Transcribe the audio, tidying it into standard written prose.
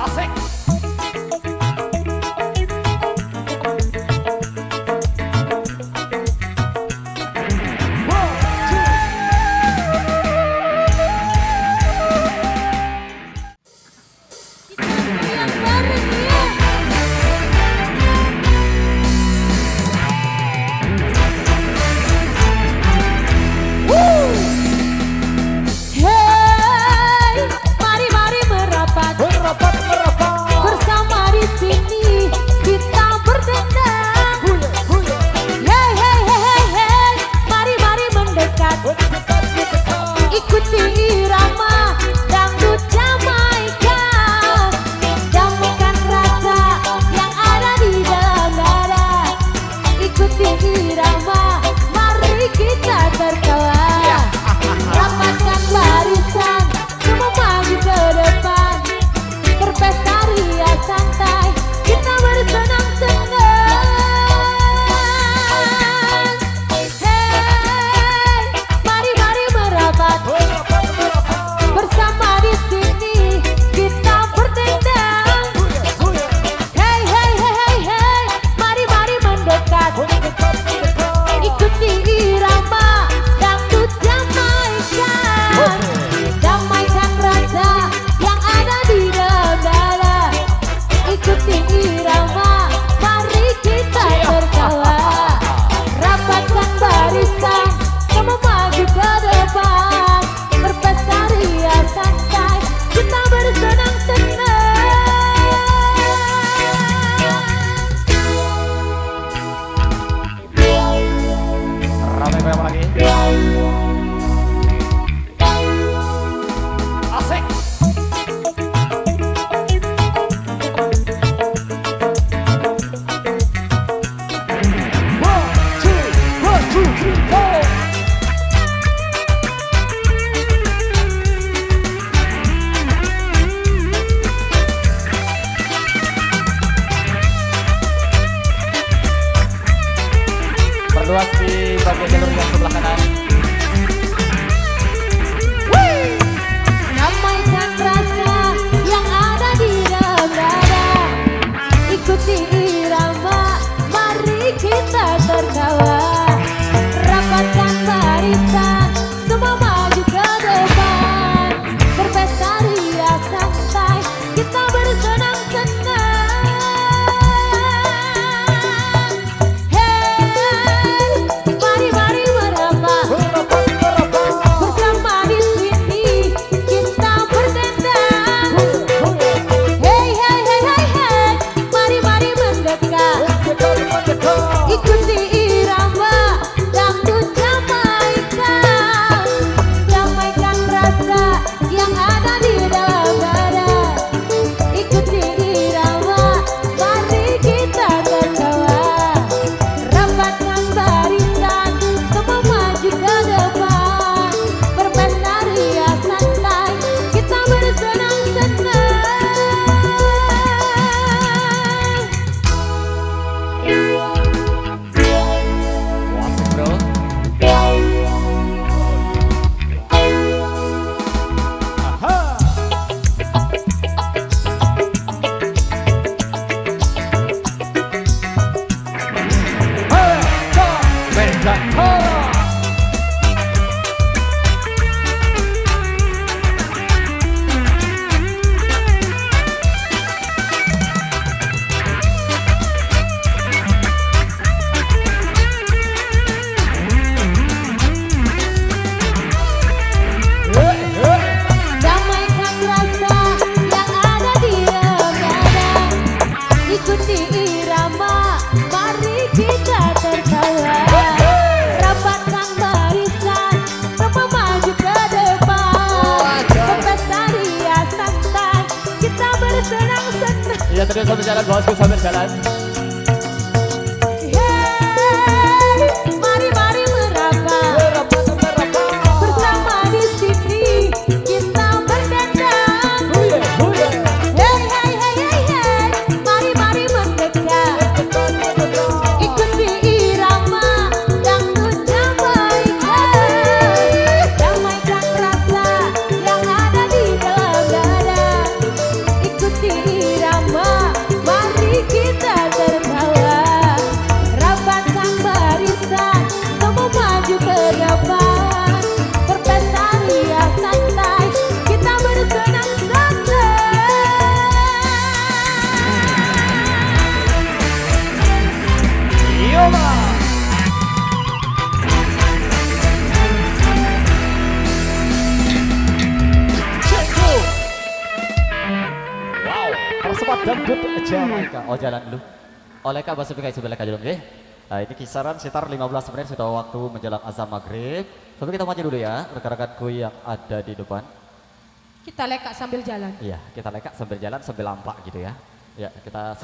Asik. Perluas di bagian jalur yang sebelah kanan. Damaikan rasa yang ada di dalam dada. Ikuti irama, mari kita tertawa. Rapatkan barisan, semua maju ke depan. Berpesta ria santai, kita bersenang-senang. Ikuti irama dangdut Jamaika, damaikan rasa yang ada di dalam dada. Ikuti irama, mari kita tertawa. Rapatkan barisan, semua maju ke depan. Berpesta ria santai, kita bersenang-senang. Ikuti irama, mari kita tertawa. Rapatkan barisan, semua maju ke depan. Berpesta ria santai, kita bersenang-senang. Iya terus sambil jalan bosku sambil jalan. Mari merapat. Bersama di sini kita berdendang. Mari mendekat. Ikuti irama dangdut Jamaika. Damaikan rasa yang ada di dalam dada. Ikuti dangdut Jamaika. Oh jalan dulu. Oleh Kak Basuki kayak sebelah kajulung nggih. Nah ini kisaran sekitar 15 menit sudah waktu menjelang azan maghrib. Tapi kita maju dulu ya rekan-rekanku yang ada di depan. Kita lekak sambil jalan. Iya kita lekak sambil jalan sambil lampak gitu ya. Ya kita